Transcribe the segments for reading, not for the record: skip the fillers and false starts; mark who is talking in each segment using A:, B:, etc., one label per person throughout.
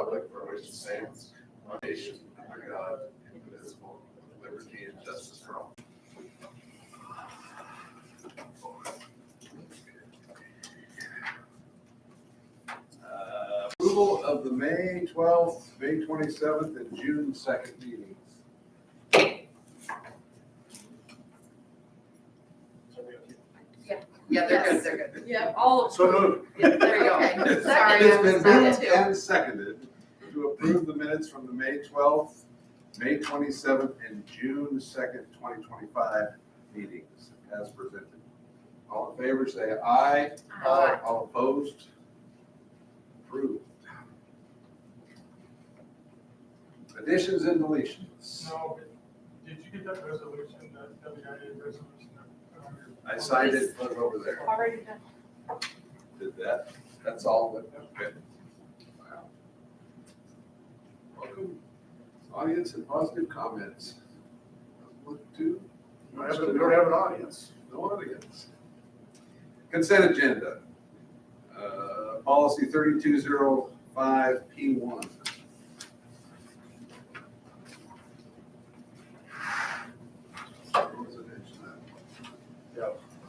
A: republic for which it stands, one nation, under God, indivisible, with liberty and justice for all. Approval of the May 12th, May 27th, and June 2nd meetings.
B: Yeah, they're good, they're good.
C: Yeah, all of.
A: So moved.
B: Yeah, there you go.
C: Okay.
B: Sorry,
A: It's
B: I
A: been
B: was not
A: moved
B: too.
A: and seconded to approve the minutes from the May 12th, May 27th, and June 2nd, 2025 meetings as presented. All in favor, say aye.
B: Aye.
A: All opposed? Approved. Additions and deletions.
D: No, but did you get that resolution, that WIA resolution?
A: I signed it, put it over there.
C: Already done.
A: Did that. That's all of it. Okay. Wow. Welcome, audience and positive comments. Look to.
E: We don't have an audience.
A: No audience. Consent agenda. Policy 3205 P1.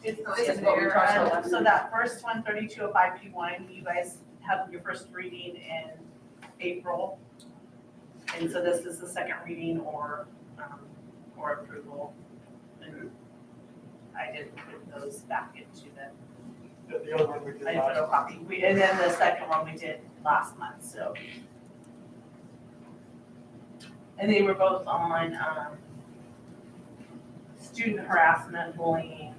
C: It's
B: It's
C: what we
B: there.
C: talked about. So that first one, 3205P1, you guys have your first reading in April. And so this is the second reading or approval. And I did put those back into
D: The other one we did
C: I did
D: last.
C: photocopy. And then the second one we did last month, so. And they were both on, student harassment, bullying,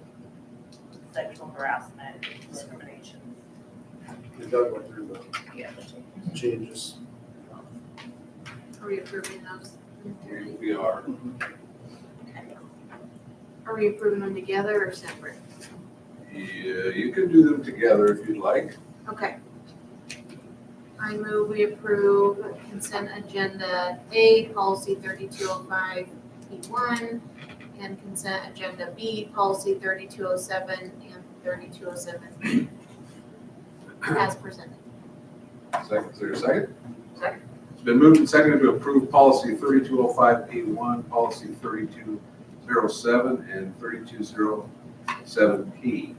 C: sexual harassment, discrimination.
E: And Doug went through
C: Yeah.
E: the changes.
F: Are we approving those?
A: We are.
F: Are we approving them together or separate?
A: Yeah, you can do them together if you'd like.
F: Okay. I move we approve consent agenda A, policy 3205 P1, and consent agenda B, policy 3207 and 3207 as presented.
A: Second, is there a second?
B: Second.
A: It's been moved and seconded to approve policy 3205 P1, policy 3207, and 3207 P.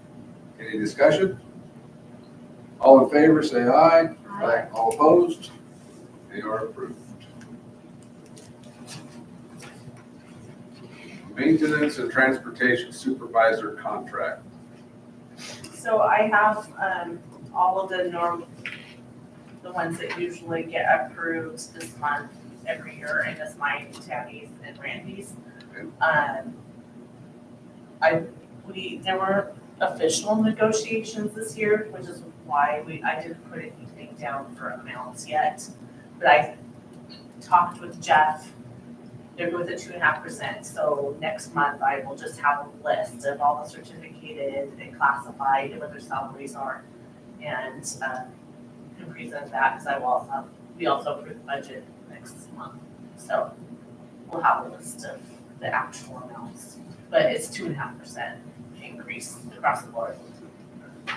A: Any discussion? All in favor, say aye.
F: Aye.
A: All opposed? They are approved. Maintenance and transportation supervisor contract.
C: So I have, all of the ones that usually get approved this month, every year, and it's mine, Tammy's, and Randy's.
A: Okay.
C: There were official negotiations this year, which is why I didn't put anything down for amounts yet. But I talked with Jeff, they're with a 2.5%, so next month I will just have a list of all the certificated and classified and what their salaries are. And can present that, because I will also, we also approve the budget next month. So we'll have a list of the actual amounts, but it's 2.5% increase across the board.
A: Does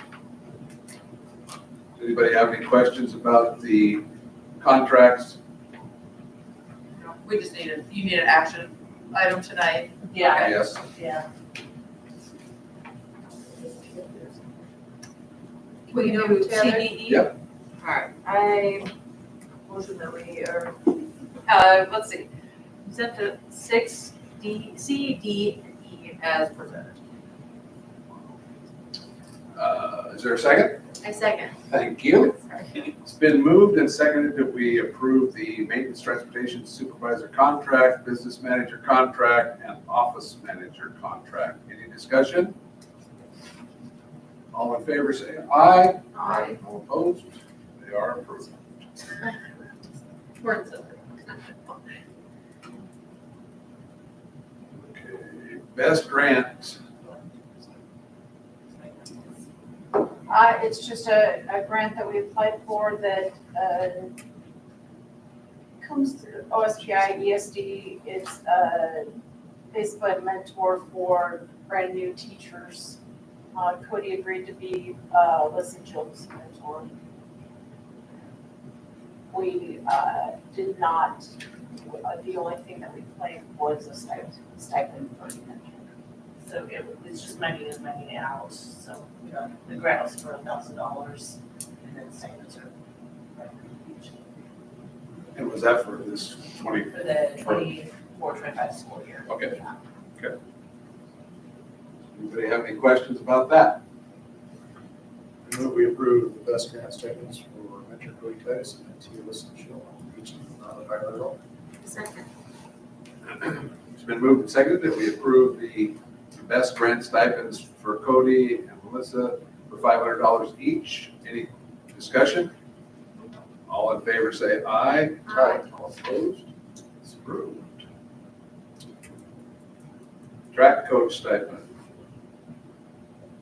A: anybody have any questions about the contracts?
B: We just you need an action item tonight.
C: Yeah,
A: Yes.
C: yeah.
F: We do
B: TDE?
A: Yeah.
B: Alright, I motion that we are, let's see, set to 6D, C, D, and E as presented.
A: Is there a second?
F: I second.
A: Thank you. It's been moved and seconded that we approve the maintenance transportation supervisor contract, business manager contract, and office manager contract. Any discussion? All in favor, say aye.
F: Aye.
A: All opposed? They are approved.
F: We're in separate.
A: Okay, best grant.
G: It's just a grant that we applied for that comes through OSPI, ESD. It's basically a mentor for brand new teachers. Cody agreed to be Listen Children's mentor.
C: We did not, the only thing that we claimed was a stipend for detention. So it's just money in, money out, so the grant was for $1,000 and then stipends are
A: And was that for this 20?
C: for the 24-25 school year.
A: Okay.
C: Yeah.
A: Anybody have any questions about that?
E: I move we approve the best grant statements for Metro Cody Titus and Tia Listen Shill, each $500.
F: Second.
A: It's been moved and seconded that we approve the best grant stipends for Cody and Melissa for $500 each. Any discussion? All in favor say aye.
F: Aye.
A: All opposed? It's approved. Track coach stipend.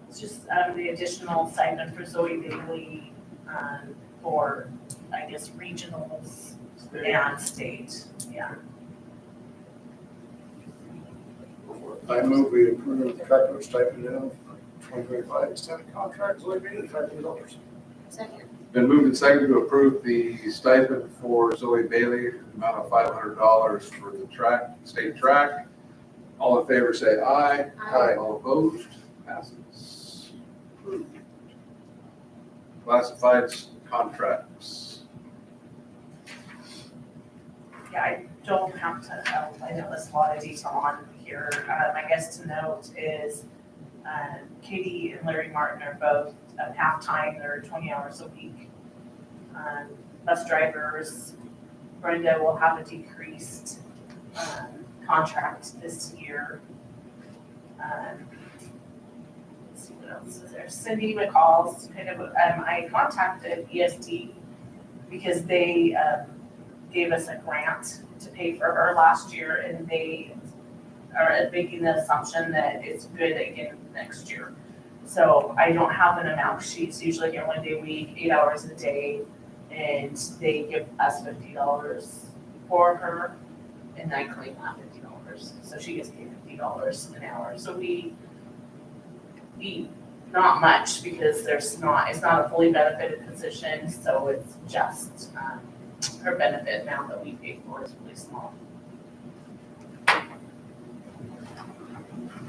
C: It's just the additional stipend for Zoe Bailey for, I guess, regionals and state, yeah.
E: I move we approve the track coach stipend of 2025 extended contract, Zoe Bailey, $500.
F: Second.
A: Been moved and seconded to approve the stipend for Zoe Bailey, the amount of $500 for the track, state track. All in favor say aye.
F: Aye.
A: All opposed? Passes. Approved. Classified contracts.
C: Yeah, I don't have to, I know there's a lot of detail on here. I guess to note is Katie and Larry Martin are both at halftime, they're 20 hours a week. Bus drivers, Brenda will have a decreased contract this year. Let's see what else is there. Cindy McCall's kind of, I contacted ESD because they gave us a grant to pay for her last year, and they are making the assumption that it's good again next year. So I don't have an amount sheet. It's usually get 1 day a week, 8 hours a day, and they give us $50 for her, and I claim that $50. So she gets paid $50 an hour. So we not much because it's not a fully benefited position, so it's just her benefit amount that we pay for is really small.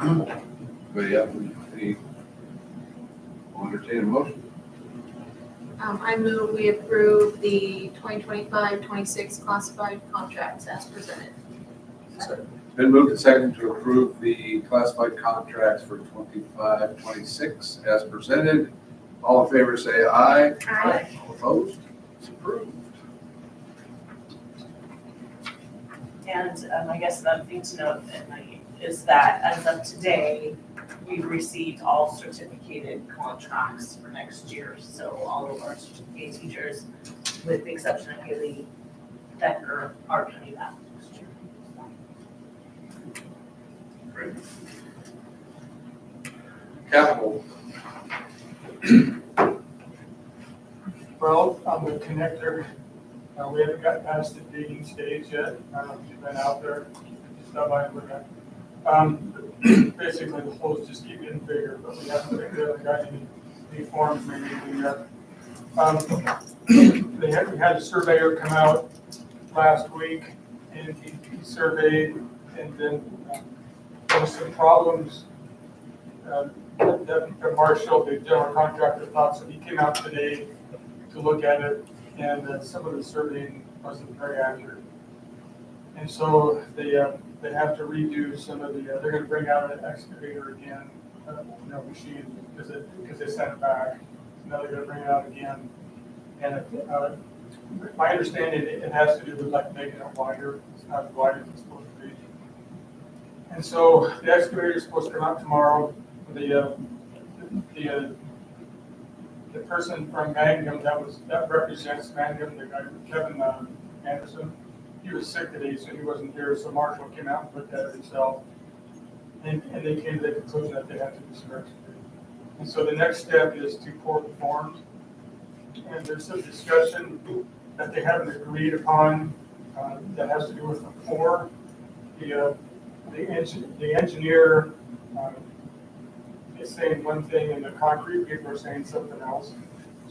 A: Anybody have any? I'll entertain a motion.
F: I move we approve the 2025-26 classified contracts as presented.
A: Been moved and seconded to approve the classified contracts for 25-26 as presented. All in favor say aye.
F: Aye.
A: All opposed? It's approved.
C: And I guess the thing to note is that as of today, we've received all certificated contracts for next year. So all of our certificate teachers, with the exception of Haley Becker, are coming back next year.
A: Great. Capital.
D: Well, on the connector, we haven't got past the digging stage yet. We've been out there, stuff I look at. Basically, the holes just keep getting bigger, but we haven't got any forms maybe yet. We had a surveyor come out last week, and he surveyed, and then there was some problems that Marshall, the general contractor, thought, so he came out today to look at it, and some of the surveying wasn't very accurate. And so they have to redo some of the, they're gonna bring out an excavator again, machine, because they sent it back. Now they're gonna bring it out again. And my understanding, it has to do with like making it wider. It's not as wide as it's supposed to be. And so the excavator is supposed to come out tomorrow. The person from Magnum that represents Magnum, the guy Kevin Anderson, he was sick today, so he wasn't here. So Marshall came out and looked at it himself, and they came to the conclusion that they have to do some excavating. And so the next step is to pour the forms. And there's some discussion that they haven't agreed upon that has to do with the pour. The engineer is saying one thing, and the concrete people are saying something else.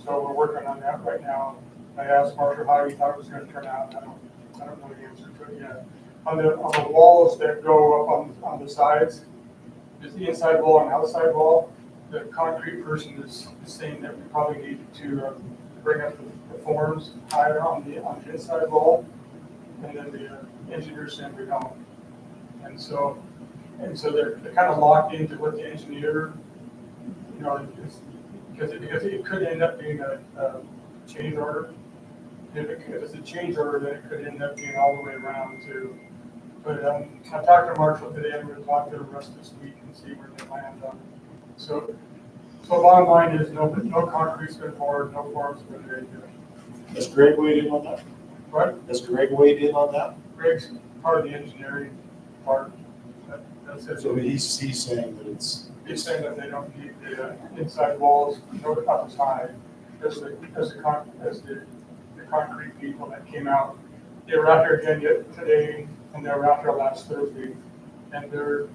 D: So we're working on that right now. I asked Marshall how he thought it was gonna turn out, I don't know the answer to it yet. On the walls that go up on the sides, there's the inside wall and outside wall. The concrete person is saying that we probably need to bring up the forms higher on the inside wall. And then the engineer saying we don't. And so they're kind of locked into what the engineer, because it could end up being a change order. If it's a change order, then it could end up being all the way around to, but I talked to Marshall today, and we're going to talk to the rest this week and see where they land on it. So bottom line is no concrete's been poured, no forms have been made yet.
E: Has Greg weighed in on that?
D: What?
E: Has Greg weighed in on that?
D: Greg's part of the engineering part. That's it.
E: So he's saying that it's.
D: He's saying that they don't need the inside walls, up as high as the concrete people that came out. They were out here again today, and they were out there last Thursday, and their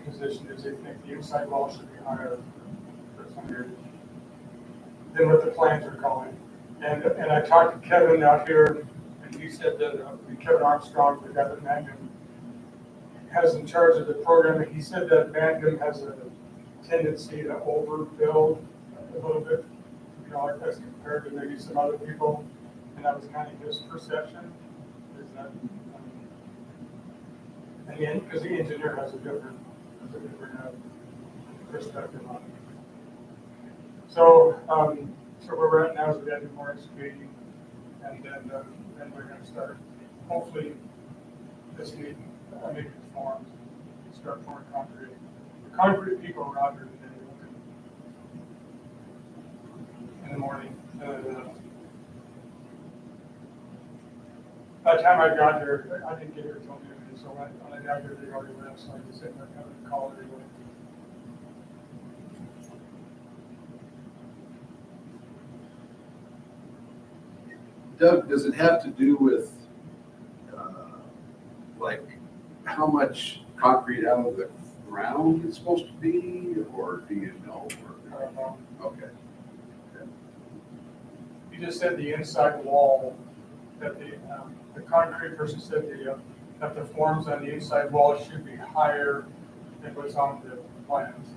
D: position is they think the inside wall should be higher for some reason than what the plans are calling. And I talked to Kevin out here, and he said that Kevin Armstrong, the guy that Magnum has in charge of the program, and he said that Magnum has a tendency to overbuild a little bit, as compared to maybe some other people, and that was kind of his perception. Is that, and because the engineer has a different perspective on it. So where we're at now is we got to do more excavating, and then we're going to start, hopefully, this week, making forms, start pouring concrete. The concrete people were out here today in the morning. By the time I got here, I didn't get here until noon, so when I got here, they already left, so I just said, I'm going to call everybody.
A: Doug, does it have to do with, like, how much concrete out of the ground it's supposed to be, or do you know?
D: I don't know.
A: Okay.
D: You just said the inside wall, that the concrete person said that the forms on the inside wall should be higher than what's on the plans.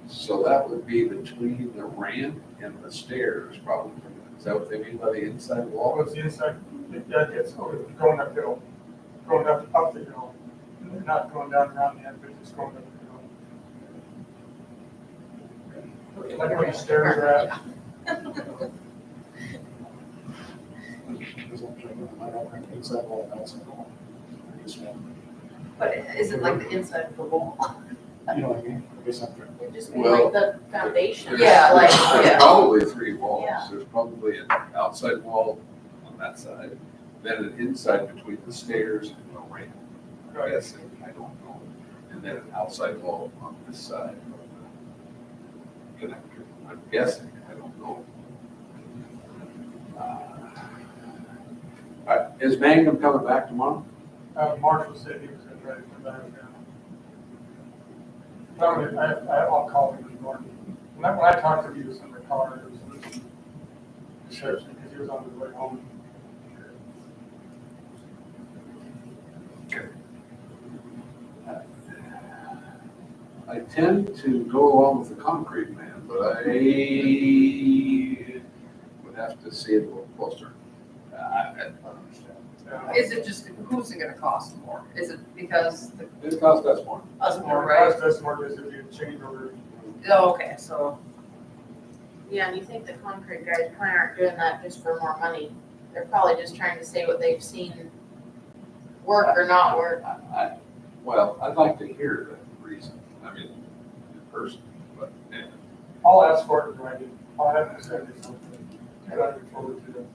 A: So that would be between the ramp and the stairs, probably. Is that what they mean by the inside wall?
D: What's the inside, it's going uphill, going up the hill, not going down around the end, but just going up the hill. Like where the stairs are at.
E: Inside wall, outside wall.
B: But is it like the inside of the wall?
E: You know what I mean? I guess I'm trying to.
F: It'd just be
A: Well,
F: like the foundation.
B: Yeah, like,
A: There's
B: yeah.
A: probably three walls.
F: Yeah.
A: There's probably an outside wall on that side, then an inside between the stairs and the ramp. I'm guessing, I don't know. And then an outside wall on this side of the connector. I'm guessing, I don't know. All right, is Magnum coming back tomorrow?
D: Marshall said he was going to try to come back again. I'll call him in the morning. When I talked to him, he was in the car, it was reception because he was on his way home.
A: I tend to go along with the concrete man, but I would have to see it a little closer. I don't understand.
B: Is it just, who's it gonna cost more? Is it because the,
A: It costs us more.
B: us more, right?
D: That's more just if you change over.
B: Oh, okay, so,
F: Yeah, and you think the concrete guys probably aren't doing that just for more money. They're probably just trying to say what they've seen work or not work.
A: Well, I'd like to hear the reason, I mean, in person, but anyway.
D: I'll ask for it, Randy. I'll have to send you something. And I can forward to them.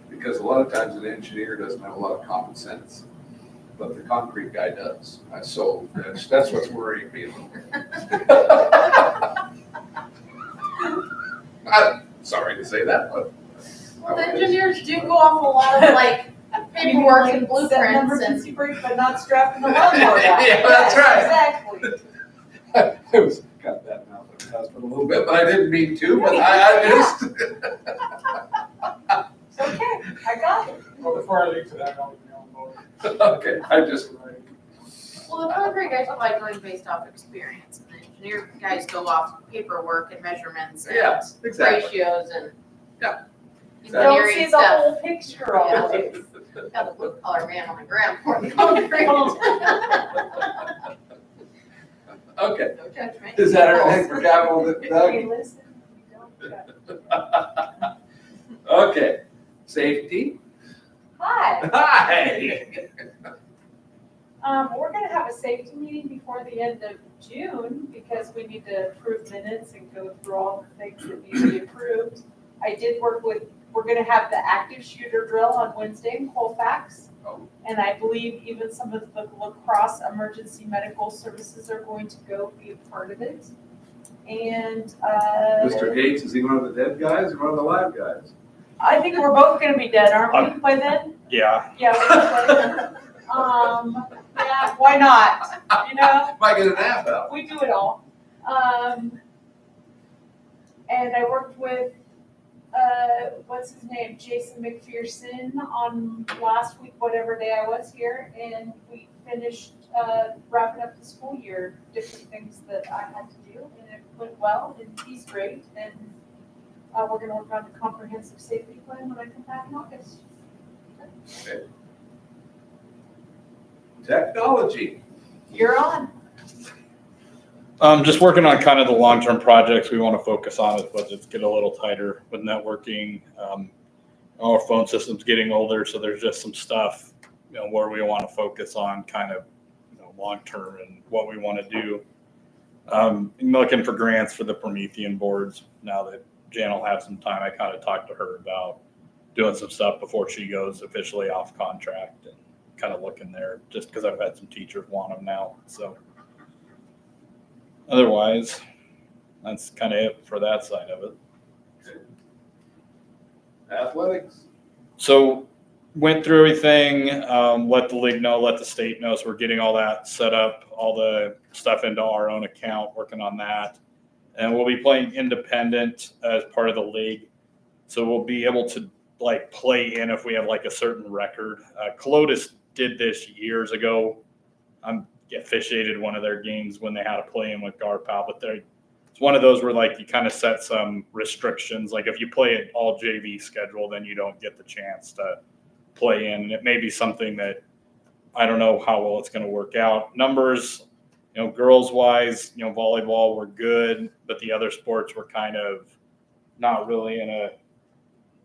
A: Because a lot of times an engineer doesn't have a lot of common sense, but the concrete guy does. So that's what's worrying me a little bit. I'm sorry to say that, but.
F: Well, the engineers do go off a lot of like paperwork and
C: Set
F: blueprints and.
C: emergency brake, but not strapping the lawnmower down.
A: Yeah, that's right.
C: Exactly.
A: It was got that a little bit, but I didn't mean to, but I missed.
G: It's okay, I got it.
D: Well, before I leave to that, I'll be on board.
A: Okay, I just,
F: Well, the concrete guys probably going based off experience, and the engineer guys go off paperwork and measurements
A: yeah,
F: and
A: exactly.
F: ratios and.
A: Yeah.
G: You don't see
F: Engineering
G: the
F: stuff.
G: whole picture always.
F: Got the blue collar man on the ground pouring concrete.
A: Okay,
F: Don't judge me.
A: is that everything for capital, Doug?
G: You listen, you don't judge.
A: Okay, safety.
G: Hi,
A: Hi.
G: we're gonna have a safety meeting before the end of June because we need to approve minutes and go through all the things that need to be approved. I did work with, we're gonna have the active shooter drill on Wednesday in Colfax.
A: Oh.
G: And I believe even some of the LaCrosse emergency medical services are going to go be a part of it. And,
A: Mr. Gates, is he one of the dead guys or one of the live guys?
G: I think we're both gonna be dead, aren't we, by then?
H: Yeah,
G: Yeah, we're gonna play. Yeah, why not? You know,
A: Might get a nap out.
G: we do it all. And I worked with, what's his name, Jason McPherson on last week, whatever day I was here, and we finished, wrapping up the school year, different things that I had to do, and it went well, and he's great, and, we're gonna work on the comprehensive safety plan when I come back in August.
A: Technology.
G: You're on.
H: just working on kind of the long-term projects we want to focus on as budgets get a little tighter with networking. Our phone system's getting older, so there's just some stuff, where we want to focus on kind of, long-term and what we want to do. Looking for grants for the Promethean boards now that Jan will have some time. I kind of talked to her about doing some stuff before she goes officially off contract and kind of looking there just because I've had some teachers want them now. So otherwise, that's kind of it for that side of it.
A: Athletics.
H: So went through everything, let the league know, let the state know. So we're getting all that set up, all the stuff into our own account, working on that. And we'll be playing independent as part of the league. So we'll be able to play in if we have a certain record. Colotis did this years ago. Officiated one of their games when they had to play in with Garpal, but it's one of those where you kind of set some restrictions. If you play an all JV schedule, then you don't get the chance to play in. And it may be something that I don't know how well it's going to work out. Numbers, girls wise, volleyball were good, but the other sports were kind of not really in a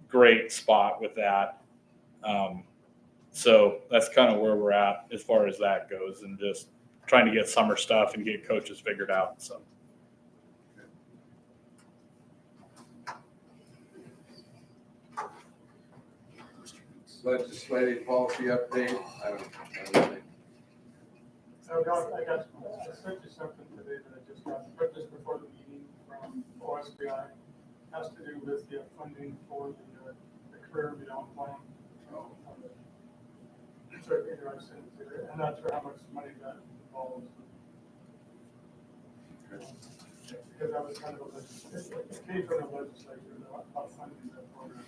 H: great spot with that. So that's kind of where we're at as far as that goes, and just trying to get summer stuff and get coaches figured out. So.
A: Legislative policy update. I don't know.
D: So I sent you something today that I just got just before the meeting from OSBI. Has to do with the funding for the career beyond plan. So either I sent it to you. I'm not sure how much money that involves. Because that was kind of it came from the legislature about funding that program.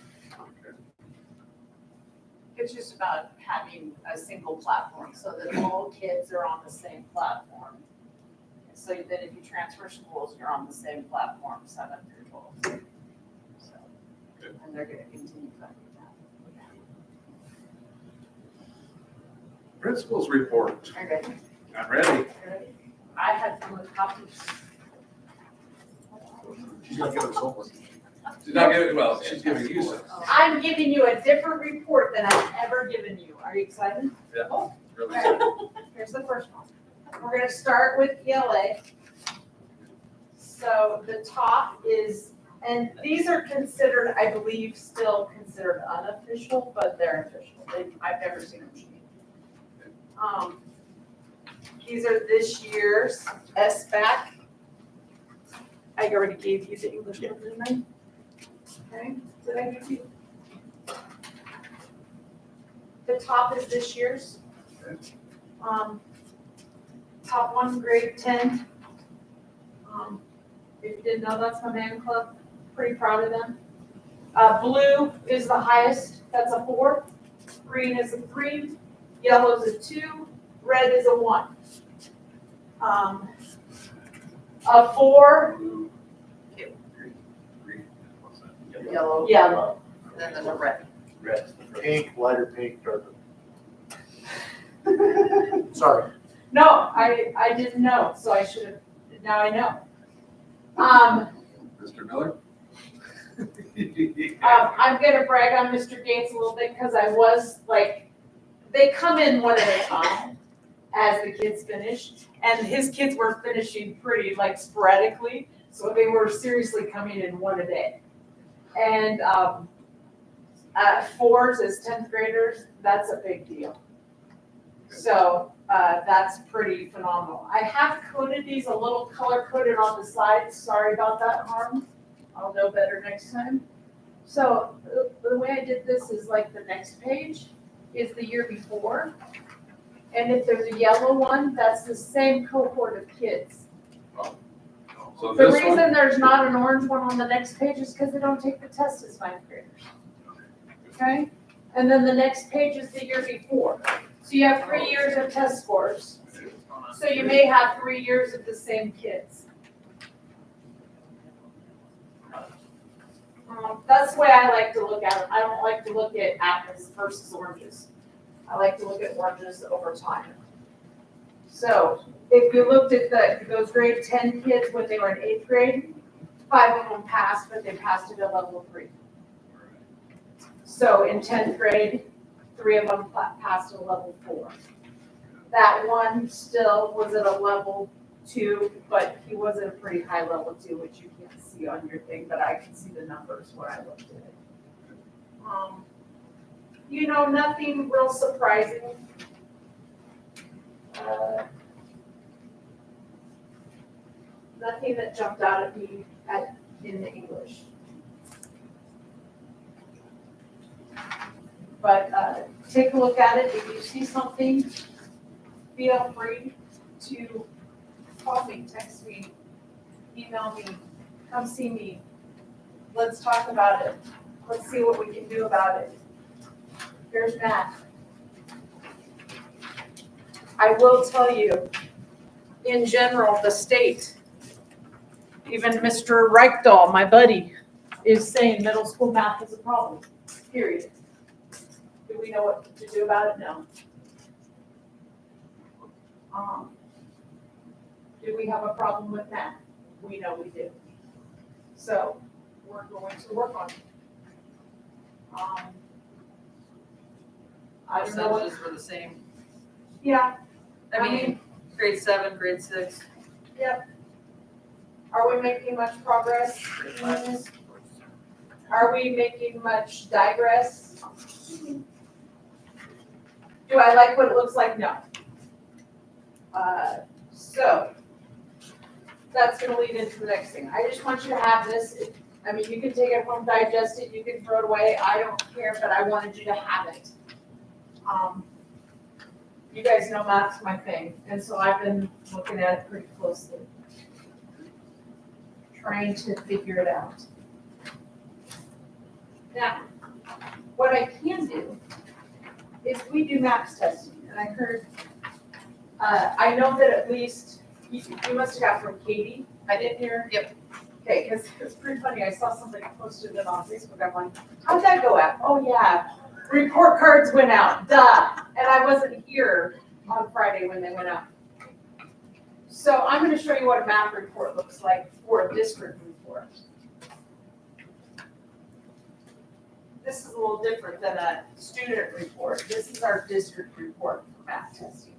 I: It's just about having a single platform so that all kids are on the same platform. So that if you transfer schools, you're on the same platform, 7 through 12. So, and they're going to continue funding that.
A: Principals report.
I: Are you ready?
A: I'm ready.
I: Are you ready? I had some copies.
E: She's gonna get us homework.
A: She's not giving, well, she's giving you some.
I: I'm giving you a different report than I've ever given you. Are you excited?
A: Yeah.
I: Oh,
A: Really.
I: here's the first one. We're going to start with ELA. So the top is, and these are considered, I believe, still considered unofficial, but they're official. I've never seen them change. These are this year's SBAC. I already gave you the English one, didn't I? Okay, did I give you? The top is this year's. Top one, grade 10.
G: If you didn't know, that's my man club. Pretty proud of them. Blue is the highest, that's a 4. Green is a 3. Yellow is a 2. Red is a 1. A 4,
A: Blue. Green. What's that?
B: Yellow,
G: yellow.
B: then there's a red.
E: Red, pink, lighter pink, darker. Sorry.
G: No, I didn't know, so I should have, now I know.
A: Mr. Miller?
G: I'm gonna brag on Mr. Gates a little bit, because I was like, they come in one at a time as the kids finish, and his kids were finishing pretty like sporadically, so they were seriously coming in one a day. And 4s as 10th graders, that's a big deal. So that's pretty phenomenal. I have coded these a little color coded on the sides. Sorry about that, Harm. I'll know better next time. So the way I did this is like the next page is the year before. And if there's a yellow one, that's the same cohort of kids.
A: So
G: The
A: this
G: reason
A: one,
G: there's not an orange one on the next page is because they don't take the test as 9th graders. Okay? And then the next page is the year before. So you have 3 years of test scores. So you may have 3 years of the same kids. That's the way I like to look at it. I don't like to look at apples versus oranges. I like to look at oranges over time. So if you looked at those grade 10 kids when they were in 8th grade, 5 of them passed, but they passed at a level 3. So in 10th grade, 3 of them passed at a level 4. That one still was at a level 2, but he was at a pretty high level 2, which you can't see on your thing, but I can see the numbers when I looked at it. Nothing real surprising. Nothing that jumped out at me in the English. But take a look at it. If you see something, feel free to call me, text me, email me, come see me. Let's talk about it. Let's see what we can do about it. Here's Matt. I will tell you, in general, the state, even Mr. Reichdahl, my buddy, is saying middle school math is a problem, period. Do we know what to do about it? No. Do we have a problem with math? We know we do. So we're going to work on it. I don't know what,
B: Percentages were the same.
G: yeah,
B: I mean, grade 7, grade 6.
G: are we making much progress? Are we making much digress? Do I like what it looks like? No. So that's gonna lead into the next thing. I just want you to have this. I mean, you can take it home, digest it, you can throw it away. I don't care, but I wanted you to have it. You guys know math's my thing, and so I've been looking at it pretty closely, trying to figure it out. Now, what I can do is we do maps testing, and I heard, I know that at least, you must have got from Katie, I didn't hear.
B: Yep.
G: Okay, because it's pretty funny, I saw somebody posted it on Facebook, I'm like, how'd that go out? Oh, yeah, report cards went out, duh, and I wasn't here on Friday when they went out. So I'm gonna show you what a map report looks like for a district report. This is a little different than a student report. This is our district report for math testing.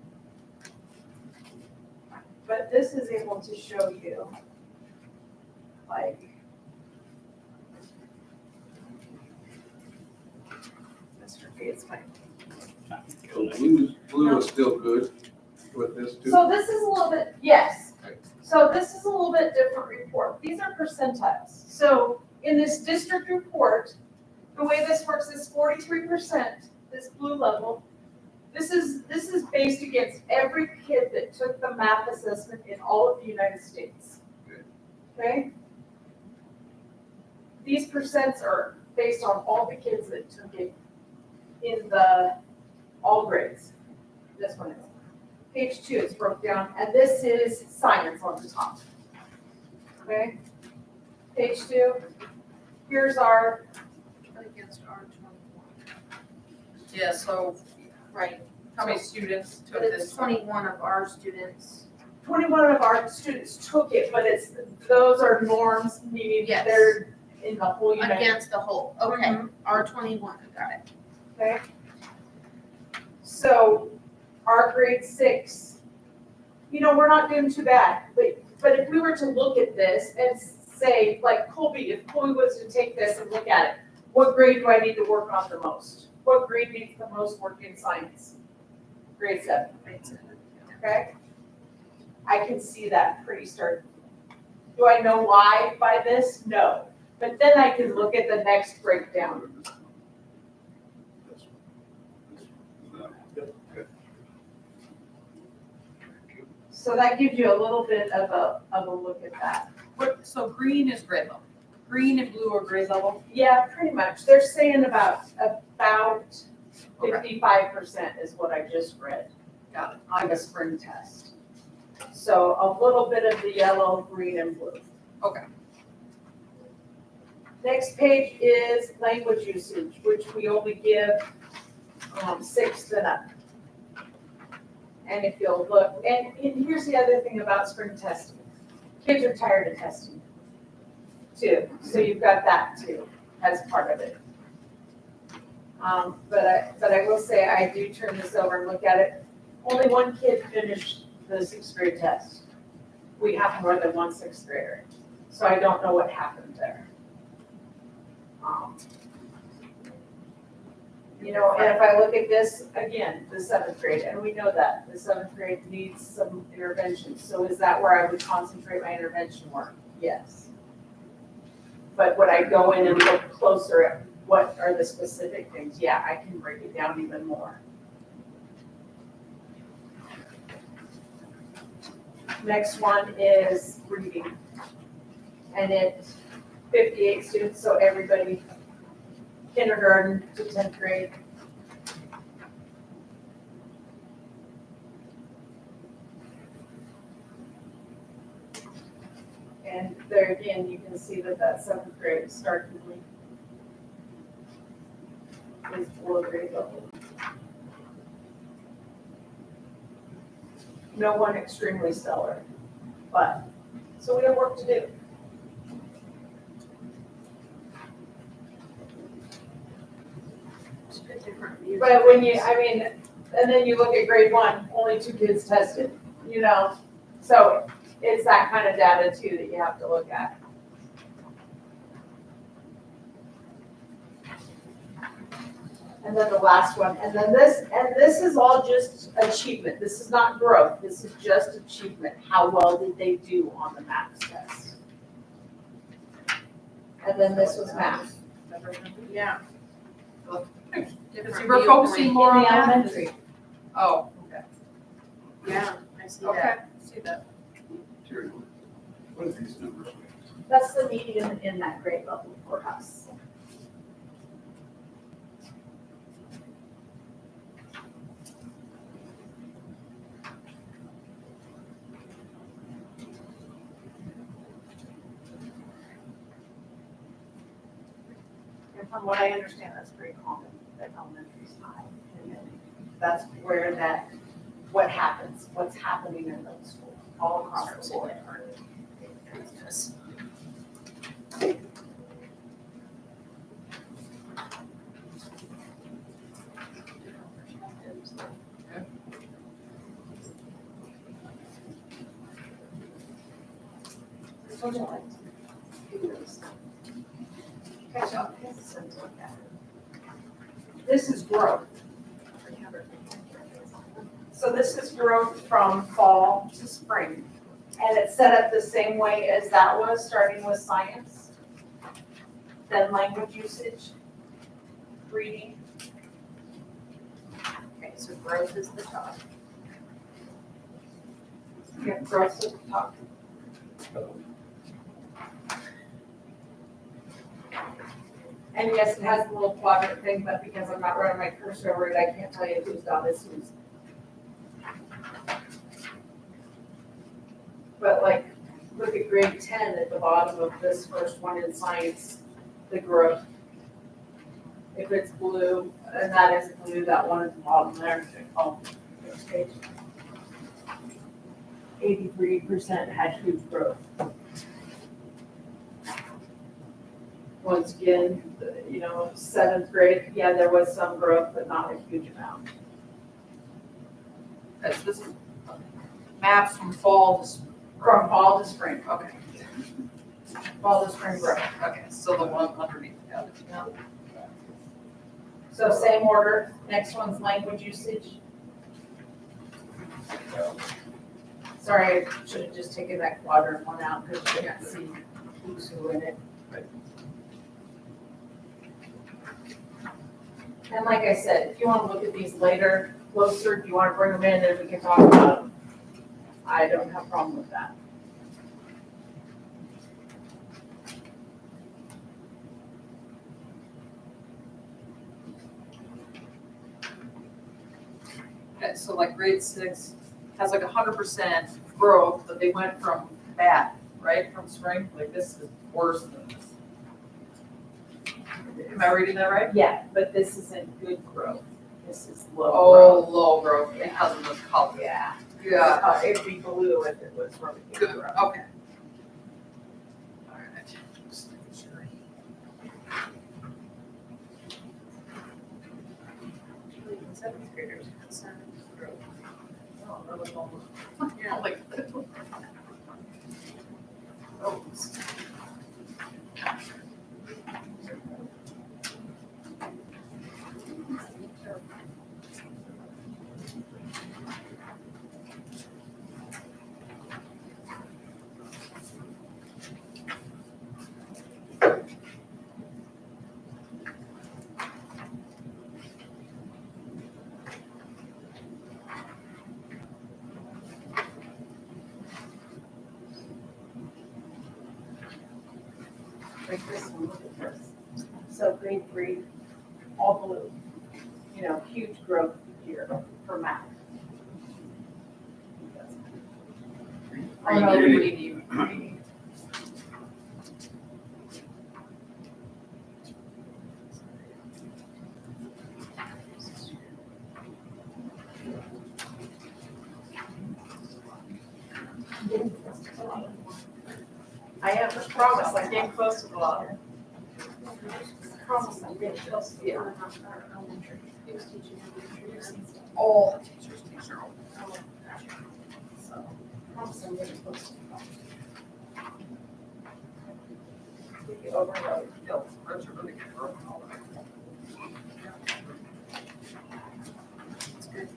G: But this is able to show you, like, Mr. Gates might.
A: Blue is still good with this too.
G: So this is a little bit, yes.
A: Okay.
G: So this is a little bit different report. These are percentiles. So in this district report, the way this works is 43%, this blue level. This is based against every kid that took the math assessment in all of the United States.
A: Okay.
G: okay? These percents are based on all the kids that took it in all grades. This one is. Page 2 is broke down, and this is science on the top. Okay? Page 2, here's our,
F: Against R 21.
B: Yeah, so
F: Right,
B: how many students took
F: but it's
B: this?
F: 21 of our students.
G: 21 of our students took it, but those are norms, meaning
F: Yes.
G: they're in the whole unit.
F: Against the whole, okay,
G: Mhm.
F: R 21, got it.
G: Okay? So our grade 6, we're not doing too bad, but if we were to look at this and say, like Colby, if Colby was to take this and look at it, what grade do I need to work on the most? What grade needs the most work in science? Grade 7. Okay? I can see that pretty stark. Do I know why by this? No. But then I can look at the next breakdown. So that gives you a little bit of a look at that.
B: So green is grade level. Green and blue are grade level?
G: Yeah, pretty much. They're saying about
B: Okay.
G: 55% is what I just read.
B: Got it.
G: On the spring test. So a little bit of the yellow, green, and blue.
B: Okay.
G: Next page is language usage, which we only give 6th and up. And if you'll look, and here's the other thing about spring testing. Kids are tired of testing too, so you've got that too as part of it. But I will say, I do turn this over and look at it. Only one kid finished the 6th grade test. We have more than one 6th grader, so I don't know what happened there. And if I look at this, again, the 7th grade, and we know that the 7th grade needs some intervention. So is that where I would concentrate my intervention work? Yes. But would I go in and look closer at what are the specific things? Yeah, I can break it down even more. Next one is reading. And it's 58 students, so everybody kindergarten to 10th grade. And there again, you can see that 7th grade start complete is below grade level. No one extremely stellar, but, so we have work to do.
F: Different views.
G: But when and then you look at grade 1, only 2 kids tested, so it's that kind of data too that you have to look at. And then the last one, and this is all just achievement. This is not growth. This is just achievement. How well did they do on the math test? And then this was math.
F: Yeah.
B: Because
F: Different
B: you were focusing
F: viewpoint.
B: more
G: In
B: on
G: the
B: that?
G: elementary.
B: Oh, okay.
F: Yeah, I see
B: Okay,
F: that.
B: see that.
A: Terry, what are these numbers?
G: That's the median in that grade level for us. And from what I understand, that's very common, that elementary is high. And then that's where what happens, what's happening in those schools, all across the board. Catch up. This is growth. So this is growth from fall to spring. And it's set up the same way as that was, starting with science, then language usage, reading.
F: Okay, so growth is the top.
G: Yeah, growth at the top. And yes, it has a little quadrant thing, but because I'm not running my cursor over it, I can't tell you whose dot is whose. But like, look at grade 10 at the bottom of this first one in science, the growth. If it's blue, and that is blue, that one at the bottom there, oh, next page. 83% had huge growth. Once again, you know, 7th grade, yeah, there was some growth, but not a huge amount.
B: Okay, so this is maps from fall to,
G: From fall to spring,
B: okay,
G: fall to spring growth.
B: okay, so the one underneath, yeah.
G: So same order, next one's language usage. Sorry, I should have just taken that quadrant one out because you can't see who's who in it. And like I said, if you want to look at these later, closer, if you want to bring them in, then we can talk about them. I don't have a problem with that.
B: Okay, so like grade 6 has like 100% growth, but they went from bad, right, from spring, like this is worse than this. Am I reading that right?
G: Yeah, but this isn't good growth. This is low
B: Oh,
G: growth.
B: low growth because of the color.
G: Yeah.
B: Yeah,
G: It'd be blue if it was really good
B: good,
G: growth.
B: okay. All right. Just making sure. Seventh graders concerned growth. Oh, that was almost, yeah, like. Oh.
G: Like this one, look at this. So grade 3, all blue. You know, huge growth here for math. Oh, no,
B: Reading.
G: I have a promise, I'm getting close to the water. Promise, I'm getting close to the water.
B: All the teachers teach their own.
G: So, promise I'm getting close to the water. We get overloaded.
B: No, those are really good growth and all that. That's good.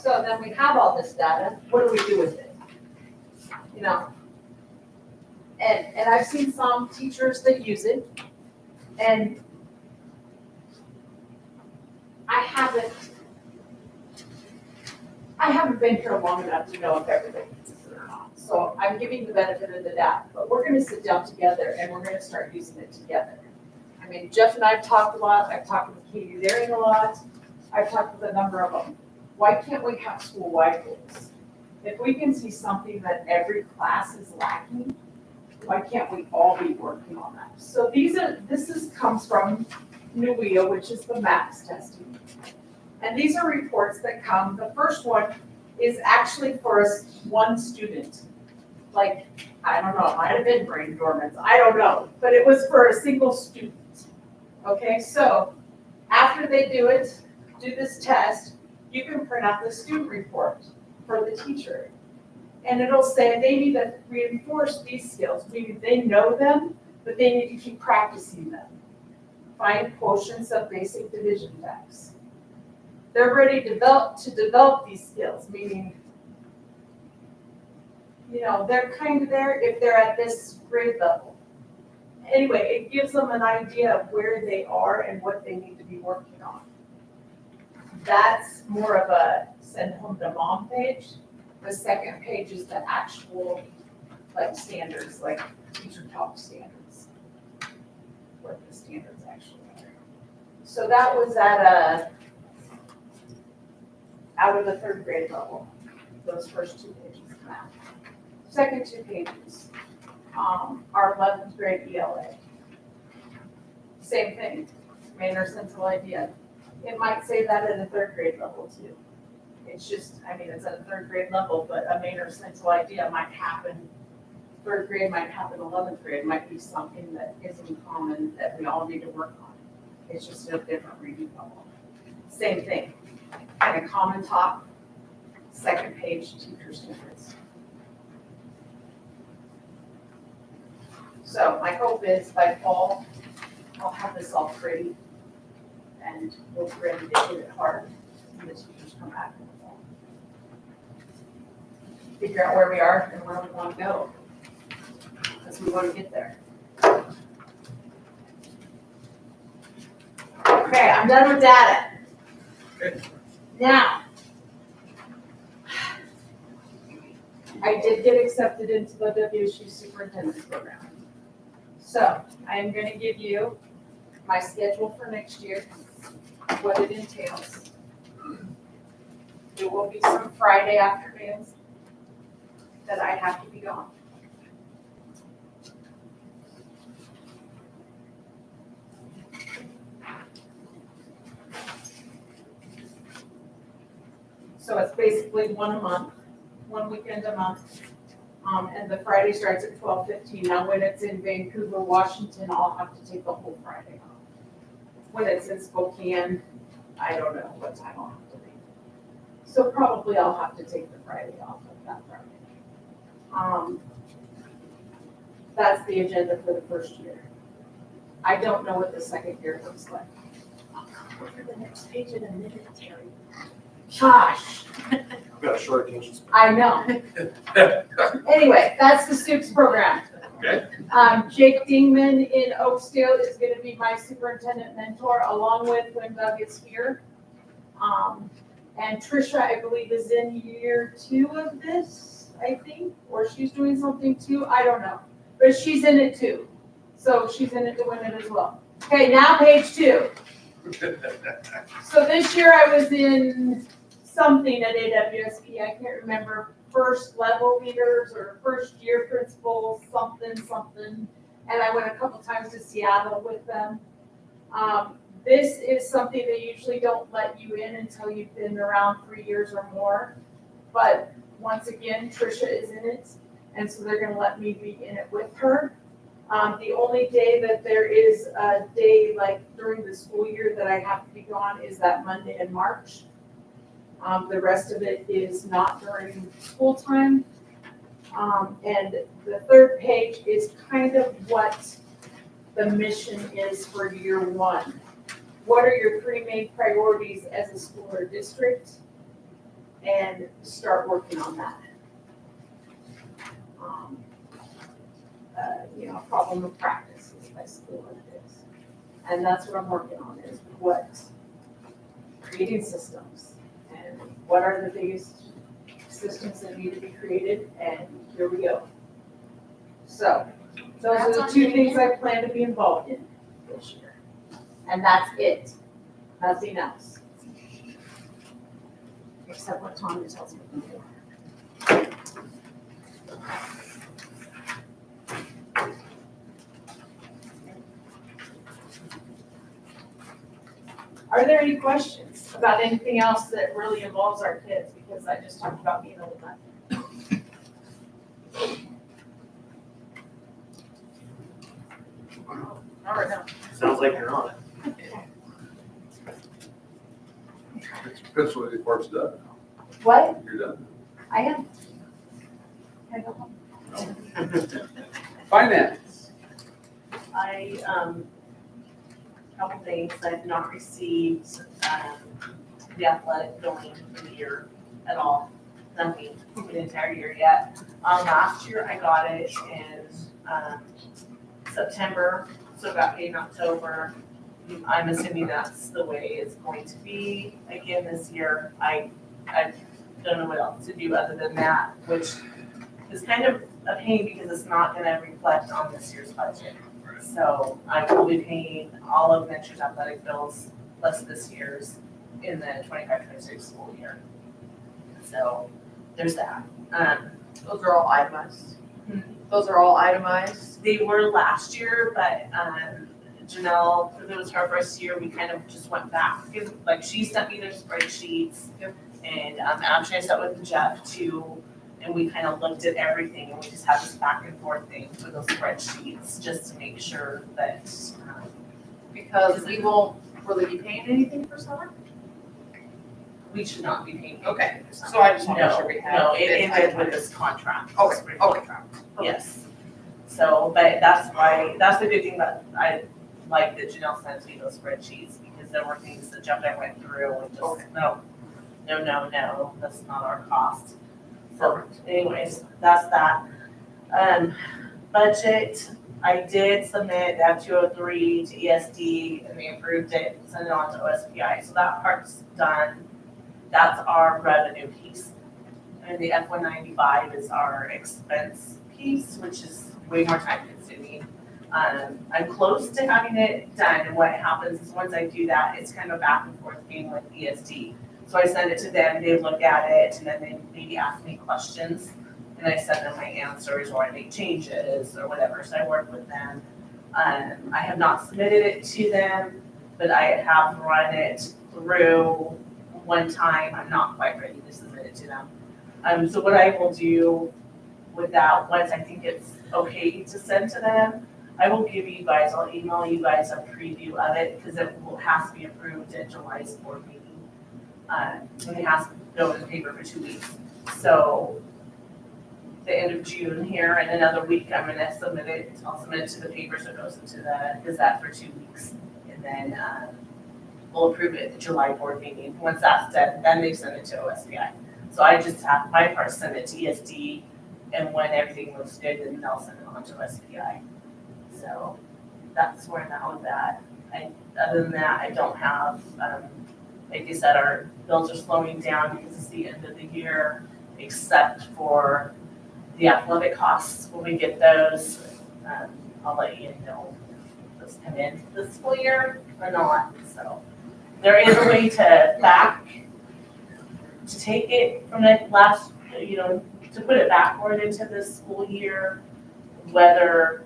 G: So then we have all this data, what do we do with it? You know? And I've seen some teachers that use it, and I haven't been here long enough to know if everybody uses it or not. So I'm giving the benefit of the doubt, but we're gonna sit down together and we're gonna start using it together. I mean, Jeff and I have talked a lot, I've talked with Katie Daring a lot, I've talked with a number of them. Why can't we have school-wide goals? If we can see something that every class is lacking, why can't we all be working on that? So comes from NUWEA, which is the MAPS testing. And these are reports that come, the first one is actually for one student. Like, I don't know, it might have been brain dormant, I don't know, but it was for a single student. Okay, so after they do this test, you can print out the student report for the teacher. And it'll say they need to reinforce these skills, maybe they know them, but they need to keep practicing them. Find quotients of basic division facts. They're ready to develop these skills, meaning, they're kind of there if they're at this grade level. Anyway, it gives them an idea of where they are and what they need to be working on. That's more of a send home to mom page. The second page is the actual, standards, teacher talk standards. What the standards actually are. So that was at out of the third grade level, those first 2 pages of math. Second 2 pages, our 11th grade ELA. Same thing, main or central idea. It might say that at a third grade level too. It's just, it's at a third grade level, but a main or central idea might happen, third grade might happen, 11th grade, might be something that is in common that we all need to work on. It's just a different reading level. Same thing, kind of common top, second page, teacher standards. So my hope is by fall, I'll have this all pretty and we'll be ready to hit it hard when the teachers come back in the fall. Figure out where we are and where we want to go, because we want to get there. Okay, I'm done with data.
A: Okay.
G: Now, I did get accepted into the WSU superintendent's program. So I am going to give you my schedule for next year, what it entails. There will be some Friday afternoons that I have to be gone. So it's basically one a month, one weekend a month. And the Friday starts at 12:15. Now, when it's in Vancouver, Washington, I'll have to take the whole Friday off. When it's in Spokane, I don't know what time I'll have to leave. So probably I'll have to take the Friday off of that Friday. That's the agenda for the first year. I don't know what the second year looks like. I'll go over the next page in a minute, Terry. Gosh.
E: I've got a short attention span.
G: I know. Anyway, that's the SUPES program.
A: Okay.
G: Jake Dingman in Oakdale is going to be my superintendent mentor, along with when Doug is here. And Trisha, I believe, is in year 2 of this, I think, or she's doing something too. I don't know, but she's in it too. So she's in it to win it as well. Okay, now page 2. So this year I was in something at AWSP, I can't remember, first level leaders or first year principals, something. And I went a couple times to Seattle with them. This is something they usually don't let you in until you've been around 3 years or more. But once again, Trisha is in it. And so they're gonna let me be in it with her. The only day that there is a day during the school year that I have to be gone is that Monday in March. The rest of it is not during school time. And the third page is kind of what the mission is for year 1. What are your 3 main priorities as a school or district? And start working on that. Problem of practice is basically what it is. And that's what I'm working on, is creating systems. And what are the biggest systems that need to be created? And here we go. So those are the 2 things I plan to be involved in this year. And that's it. Nothing else. Except what Tommy tells me to do. Are there any questions about anything else that really involves our kids? Because I just talked about being old enough. All right, now.
E: Sounds like you're on it.
A: Principal report's done.
G: What?
A: You're done.
G: I am. Can I go home?
A: Finance.
C: Couple things, I've not received, the athletic billing for the year at all. Nothing for the entire year yet. Last year I got it in, September, so it got paid in October. I'm assuming that's the way it's going to be again this year. I don't know what else to do other than that, which is kind of a pain because it's not gonna reflect on this year's budget. So I will be paying all of next year's athletic bills plus this year's in the 25-26 school year. So there's that.
B: Those are all itemized.
C: Hmm.
B: Those are all itemized.
C: They were last year, but Janelle, because it was her first year, we kind of just went back. Because, like, she sent me their spreadsheets.
B: Yep.
C: And actually I sat with Jeff too, and we kind of looked at everything, and we just had this back and forth thing for those spreadsheets, just to make sure that,
B: Because we won't really be paying anything for summer?
C: we should not be paying.
B: Okay, so I just want to make sure we have.
C: No, it ended with
B: itemized.
C: this contract.
B: Okay,
C: this
B: okay.
C: contract. Yes. So, but that's the good thing that I like that Janelle sent me those spreadsheets, because there were things that Jeff and I went through and just,
B: Okay.
C: no, that's not our cost. So anyways, that's that. Budget, I did submit that 203 to ESD and they approved it, sent it on to OSPI, so that part's done. That's our revenue piece. And the F-195 is our expense piece, which is way more time consuming. I'm close to having it done, and what happens is once I do that, it's kind of back and forth being with ESD. So I send it to them, they look at it, and then they maybe ask me questions, and I send them my answers, or I make changes, or whatever, so I work with them. I have not submitted it to them, but I have run it through one time. I'm not quite ready to submit it to them. So what I will do with that, once I think it's okay to send to them, I will give you guys, I'll email you guys a preview of it, because it will have to be approved at July's board meeting. And it has to go in the paper for 2 weeks. So the end of June here, in another week, I'm gonna submit it, I'll submit it to the paper, so it goes into the Gazette for 2 weeks. And then, we'll approve it at the July board meeting. Once that's done, then they send it to OSPI. So I just have my part send it to ESD, and when everything looks good, then they'll send it on to OSPI. So that's where I'm at with that. Other than that, I don't have, like you said, our bills are slowing down because it's the end of the year, except for the athletic costs. When we get those, I'll let you know if those come in this school year or not. So there is a way to take it from the last, to put it backward into this school year, whether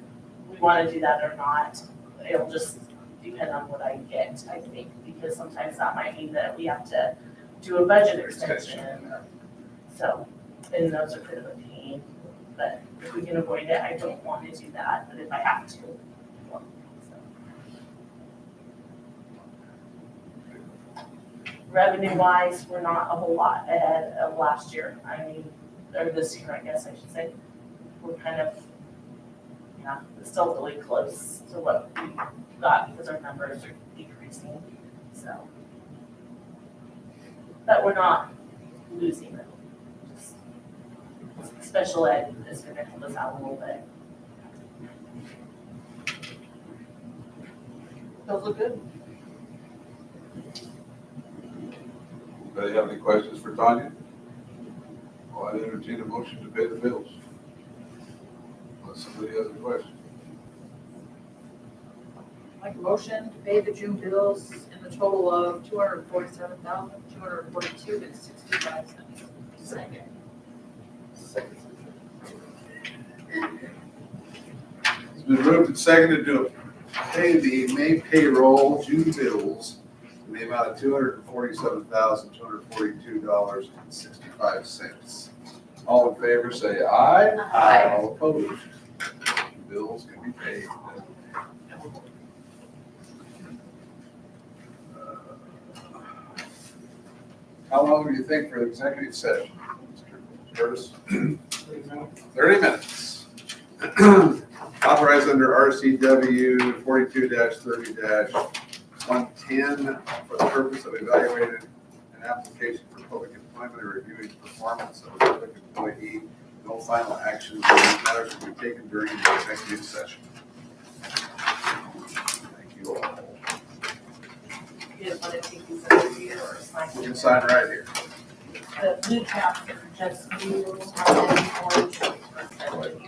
C: we want to do that or not. It'll just depend on what I get, I think, because sometimes that might mean that we have to do a budget extension. So, and those are kind of a pain, but if we can avoid it, I don't want to do that, but if I have to. Well, so. Revenue-wise, we're not a whole lot ahead of last year. Or this year, I guess I should say. We're kind of, it's still really close to what we got because our numbers are decreasing, so. But we're not losing them. Just special ed is gonna help us out a little bit.
B: Those look good.
A: Anybody have any questions for Tanya? Well, I entertain a motion to pay the bills. Unless somebody has a question.
B: Make a motion to pay the June bills in the total of $247,242.65.
E: Second.
A: It's been moved and seconded to pay the May payroll June bills in the amount of $247,242.65. All in favor, say aye.
B: Aye.
A: All opposed. Bills can be paid. How long do you think for the executive session, Mr. Curtis? 30 minutes. Authorized under RCW 42-30-110 for the purpose of evaluating an application for public employment and reviewing performance of a public employee. No final actions on these matters will be taken during the executive session. Thank you all.
C: You just want to take these over here or sign?
A: You can sign right here.
C: The blue caps are just you, and then orange.